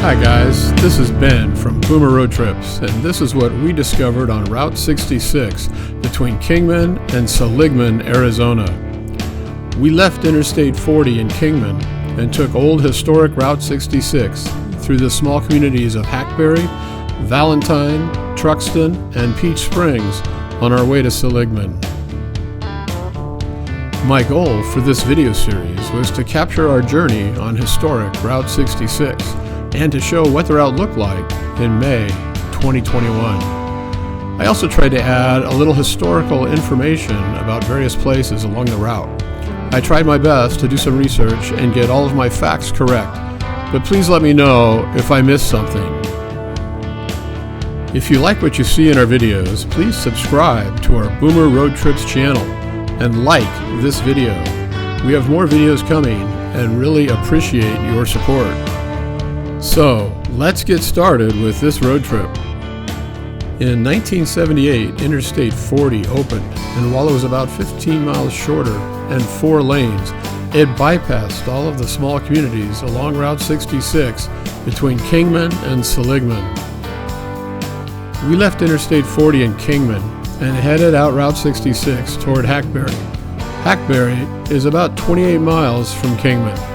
Hi guys, this is Ben from Boomer Road Trips, and this is what we discovered on Route 66 between Kingman and Seligman, Arizona. We left Interstate 40 in Kingman and took old historic Route 66 through the small communities of Hackberry, Valentine, Truxton, and Peach Springs on our way to Seligman. My goal for this video series was to capture our journey on historic Route 66 and to show what the route looked like in May 2021. I also tried to add a little historical information about various places along the route. I tried my best to do some research and get all of my facts correct, but please let me know if I missed something. If you like what you see in our videos, please subscribe to our Boomer Road Trips channel and like this video. We have more videos coming and really appreciate your support. So, let's get started with this road trip. In 1978, Interstate 40 opened, and while it was about 15 miles shorter and 4 lanes, it bypassed all of the small communities along Route 66 between Kingman and Seligman. We left Interstate 40 in Kingman and headed out Route 66 toward Hackberry. Hackberry is about 28 miles from Kingman.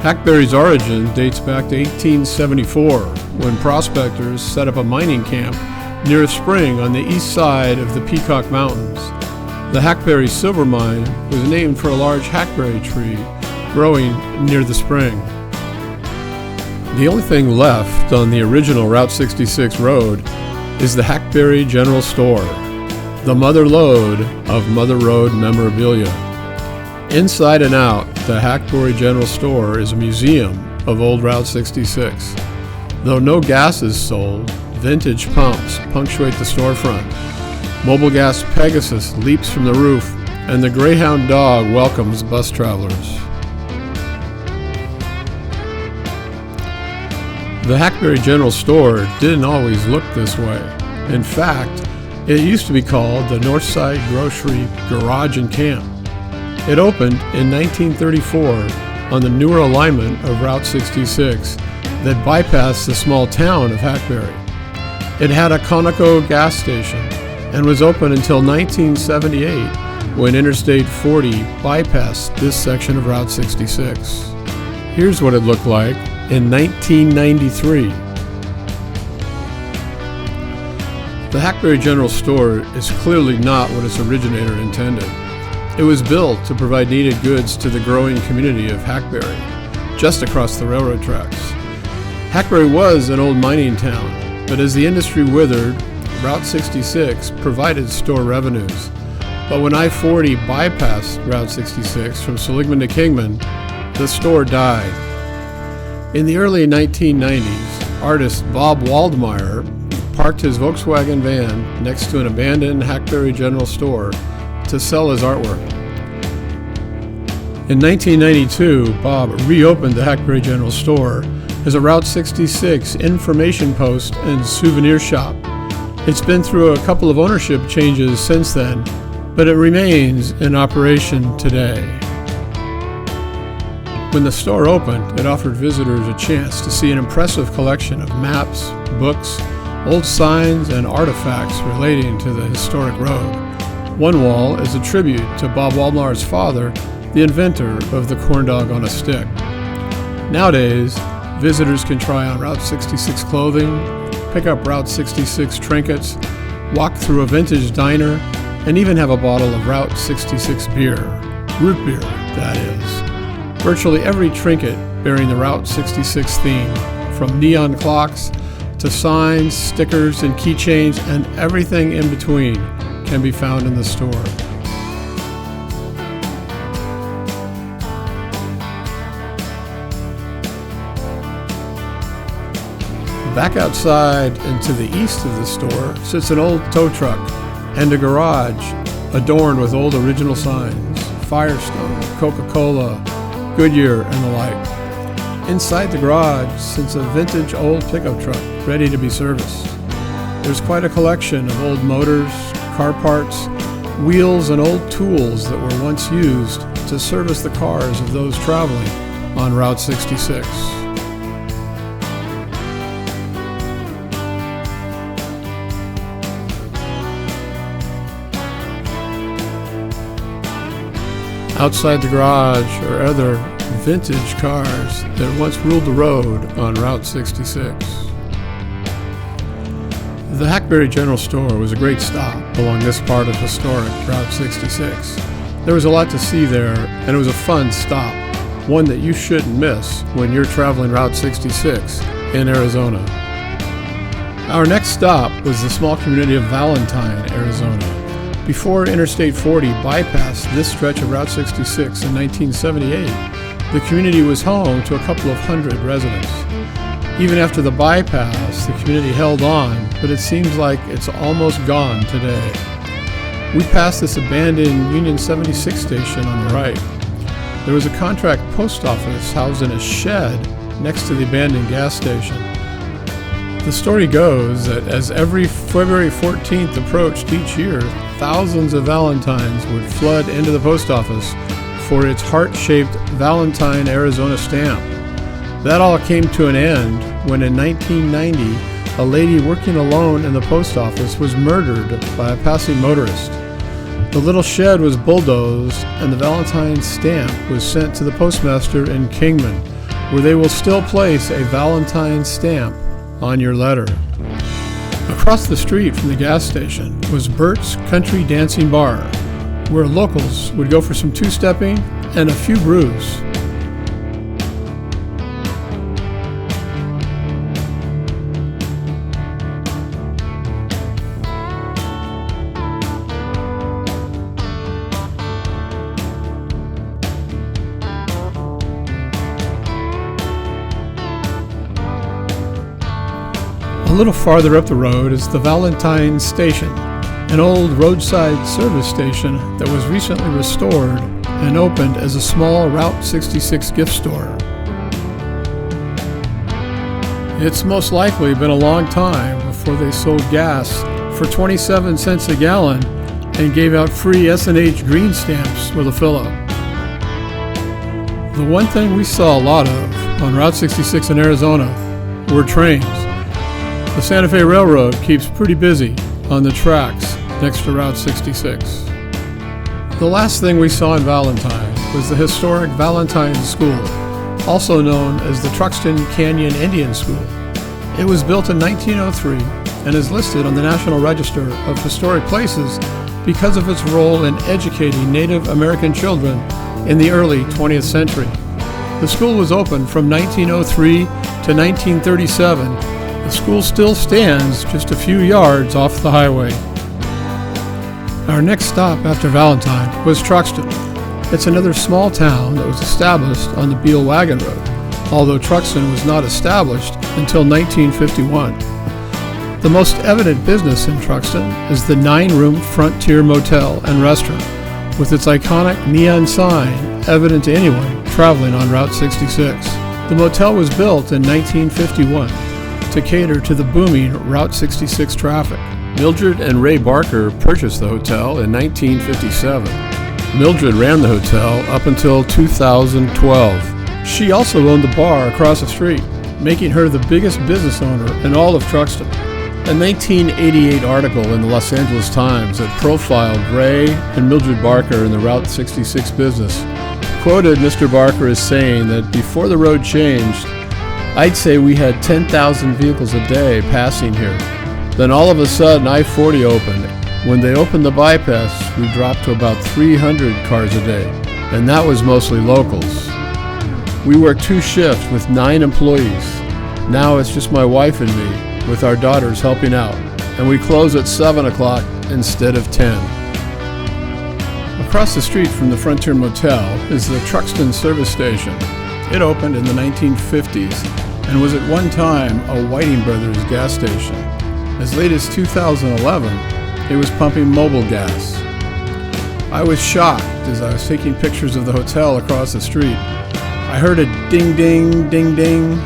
Hackberry's origin dates back to 1874, when prospectors set up a mining camp near a spring on the east side of the Peacock Mountains. The Hackberry silver mine was named for a large hackberry tree growing near the spring. The only thing left on the original Route 66 road is the Hackberry General Store, the mother lode of Mother Road memorabilia. Inside and out, the Hackberry General Store is a museum of old Route 66. Though no gas is sold, vintage pumps punctuate the storefront. Mobile gas Pegasus leaps from the roof, and the Greyhound dog welcomes bus travelers. The Hackberry General Store didn't always look this way. In fact, it used to be called the Northside Grocery Garage and Camp. It opened in 1934 on the newer alignment of Route 66 that bypassed the small town of Hackberry. It had a Conoco gas station and was open until 1978 when Interstate 40 bypassed this section of Route 66. Here's what it looked like in 1993. The Hackberry General Store is clearly not what its originator intended. It was built to provide needed goods to the growing community of Hackberry, just across the railroad tracks. Hackberry was an old mining town, but as the industry withered, Route 66 provided store revenues. But when I-40 bypassed Route 66 from Seligman to Kingman, the store died. In the early 1990s, artist Bob Waldmire parked his Volkswagen van next to an abandoned Hackberry General Store to sell his artwork. In 1992, Bob reopened the Hackberry General Store as a Route 66 information post and souvenir shop. It's been through a couple of ownership changes since then, but it remains in operation today. When the store opened, it offered visitors a chance to see an impressive collection of maps, books, old signs, and artifacts relating to the historic road. One wall is a tribute to Bob Waldmire's father, the inventor of the corn dog on a stick. Nowadays, visitors can try on Route 66 clothing, pick up Route 66 trinkets, walk through a vintage diner, and even have a bottle of Route 66 beer. Root beer, that is. Virtually every trinket bearing the Route 66 theme, from neon clocks to signs, stickers, and keychains, and everything in between, can be found in the store. Back outside and to the east of the store sits an old tow truck and a garage adorned with old original signs, Firestone, Coca-Cola, Goodyear, and the like. Inside the garage sits a vintage old pickup truck ready to be serviced. There's quite a collection of old motors, car parts, wheels, and old tools that were once used to service the cars of those traveling on Route 66. outside the garage are other vintage cars that once ruled the road on Route 66. The Hackberry General Store was a great stop along this part of historic Route 66. There was a lot to see there, and it was a fun stop, one that you shouldn't miss when you're traveling Route 66 in Arizona. Our next stop was the small community of Valentine, Arizona. Before Interstate 40 bypassed this stretch of Route 66 in 1978, the community was home to a couple of hundred residents. Even after the bypass, the community held on, but it seems like it's almost gone today. We passed this abandoned Union 76 station on the right. There was a contract post office housed in a shed next to the abandoned gas station. The story goes that as every February 14th approached each year, thousands of Valentines would flood into the post office for its heart-shaped Valentine, Arizona stamp. That all came to an end when in 1990, a lady working alone in the post office was murdered by a passing motorist. The little shed was bulldozed and the Valentine stamp was sent to the postmaster in Kingman, where they will still place a Valentine stamp on your letter. Across the street from the gas station was Bert's Country Dancing Bar, where locals would go for some two-stepping and a few brews. A little farther up the road is the Valentine Station, an old roadside service station that was recently restored and opened as a small Route 66 gift store. It's most likely been a long time before they sold gas for 27 cents a gallon and gave out free S&H green stamps with a fill-up. The one thing we saw a lot of on Route 66 in Arizona were trains. The Santa Fe Railroad keeps pretty busy on the tracks next to Route 66. The last thing we saw in Valentine was the historic Valentine School, also known as the Truxton Canyon Indian School. It was built in 1903 and is listed on the National Register of Historic Places because of its role in educating Native American children in the early 20th century. The school was open from 1903 to 1937. The school still stands just a few yards off the highway. Our next stop after Valentine was Truxton. It's another small town that was established on the Beale Wagon Road, although Truxton was not established until 1951. The most evident business in Truxton is the 9-room Frontier Motel and Restaurant, with its iconic neon sign evident to anyone traveling on Route 66. The motel was built in 1951 to cater to the booming Route 66 traffic. Mildred and Ray Barker purchased the hotel in 1957. Mildred ran the hotel up until 2012. She also owned the bar across the street, making her the biggest business owner in all of Truxton. A 1988 article in the Los Angeles Times that profiled Ray and Mildred Barker in the Route 66 business quoted Mr. Barker as saying that before the road changed, I'd say we had 10,000 vehicles a day passing here. Then all of a sudden I-40 opened. When they opened the bypass, we dropped to about 300 cars a day, and that was mostly locals. We work 2 shifts with 9 employees. Now it's just my wife and me, with our daughters helping out, and we close at 7 o'clock instead of 10. Across the street from the Frontier Motel is the Truxton service station. It opened in the 1950s and was at one time a Whiting Brothers gas station. As late as 2011, it was pumping mobile gas. I was shocked as I was taking pictures of the hotel across the street. I heard a ding ding ding ding.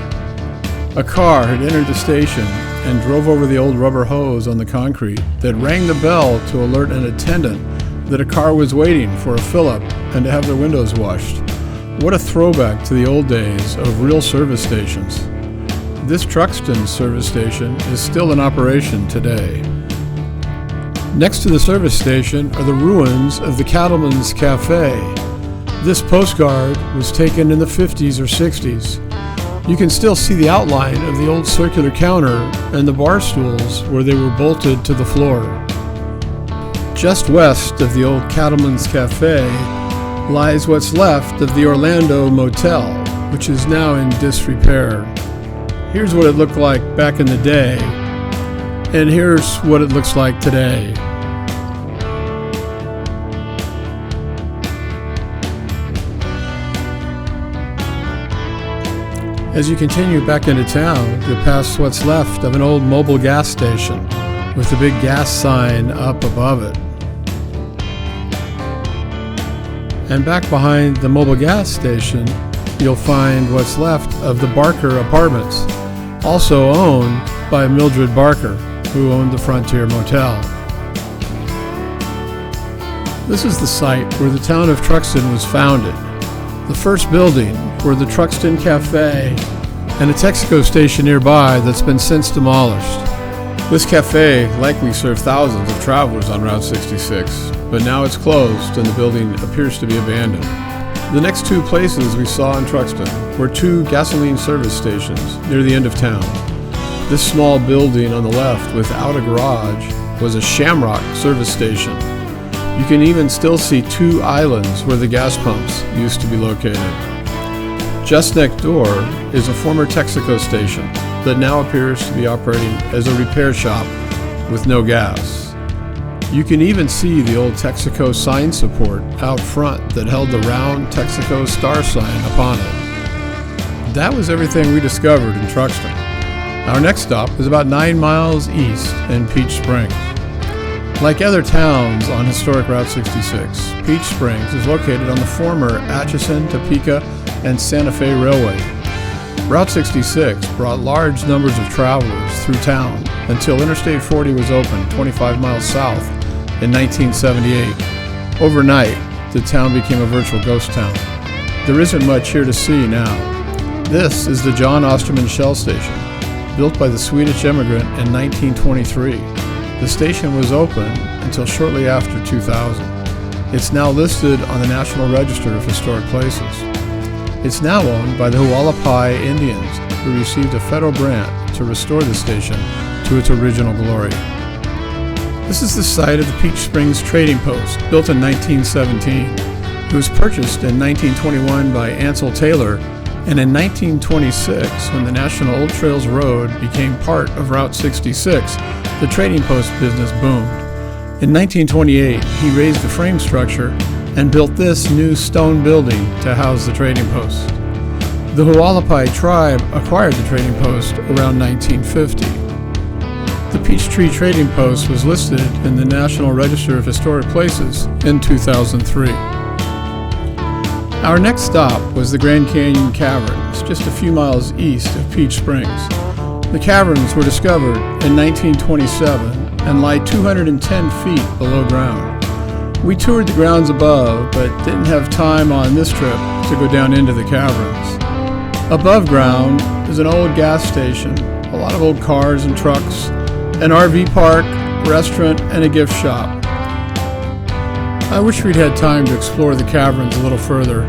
A car had entered the station and drove over the old rubber hose on the concrete that rang the bell to alert an attendant that a car was waiting for a fill-up and to have their windows washed. What a throwback to the old days of real service stations. This Truxton service station is still in operation today. Next to the service station are the ruins of the Cattleman's Cafe. This postcard was taken in the 50s or 60s. You can still see the outline of the old circular counter and the bar stools where they were bolted to the floor. Just west of the old Cattleman's Cafe lies what's left of the Orlando Motel, which is now in disrepair. Here's what it looked like back in the day, and here's what it looks like today. As you continue back into town, you'll pass what's left of an old mobile gas station with the big gas sign up above it. And back behind the mobile gas station, you'll find what's left of the Barker Apartments, also owned by Mildred Barker, who owned the Frontier Motel. This is the site where the town of Truxton was founded. The first building were the Truxton Cafe and a Texaco station nearby that's been since demolished. This cafe likely served thousands of travelers on Route 66, but now it's closed and the building appears to be abandoned. The next two places we saw in Truxton were two gasoline service stations near the end of town. This small building on the left without a garage was a Shamrock service station. You can even still see two islands where the gas pumps used to be located. Just next door is a former Texaco station that now appears to be operating as a repair shop with no gas. You can even see the old Texaco sign support out front that held the round Texaco star sign upon it. That was everything we discovered in Truxton. Our next stop is about 9 miles east in Peach Springs. Like other towns on historic Route 66, Peach Springs is located on the former Atchison, Topeka, and Santa Fe Railway. Route 66 brought large numbers of travelers through town until Interstate 40 was opened 25 miles south in 1978. Overnight, the town became a virtual ghost town. There isn't much here to see now. This is the John Osterman Shell Station, built by the Swedish immigrant in 1923. The station was open until shortly after 2000. It's now listed on the National Register of Historic Places. It's now owned by the Hualapai Indians, who received a federal grant to restore the station to its original glory. This is the site of the Peach Springs Trading Post, built in 1917. It was purchased in 1921 by Ansel Taylor, and in 1926, when the National Old Trails Road became part of Route 66, the trading post business boomed. In 1928, he raised the frame structure and built this new stone building to house the trading post. The Hualapai tribe acquired the trading post around 1950. The Peachtree Trading Post was listed in the National Register of Historic Places in 2003. Our next stop was the Grand Canyon Caverns, just a few miles east of Peach Springs. The caverns were discovered in 1927 and lie 210 feet below ground. We toured the grounds above, but didn't have time on this trip to go down into the caverns. Above ground is an old gas station, a lot of old cars and trucks, an RV park, restaurant, and a gift shop. I wish we'd had time to explore the caverns a little further,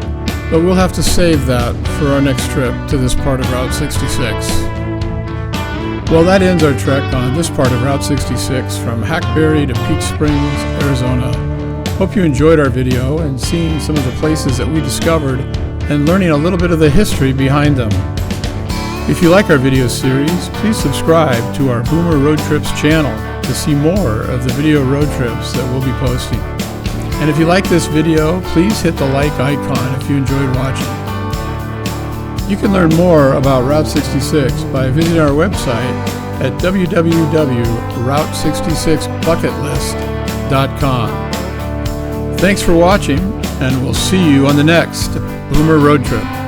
but we'll have to save that for our next trip to this part of Route 66. Well, that ends our trek on this part of Route 66 from Hackberry to Peach Springs, Arizona. Hope you enjoyed our video and seeing some of the places that we discovered and learning a little bit of the history behind them. If you like our video series, please subscribe to our Boomer Road Trips channel to see more of the video road trips that we'll be posting. And if you like this video, please hit the like icon if you enjoyed watching. You can learn more about Route 66 by visiting our website at www.route66bucketlist.com. Thanks for watching, and we'll see you on the next Boomer Road Trip.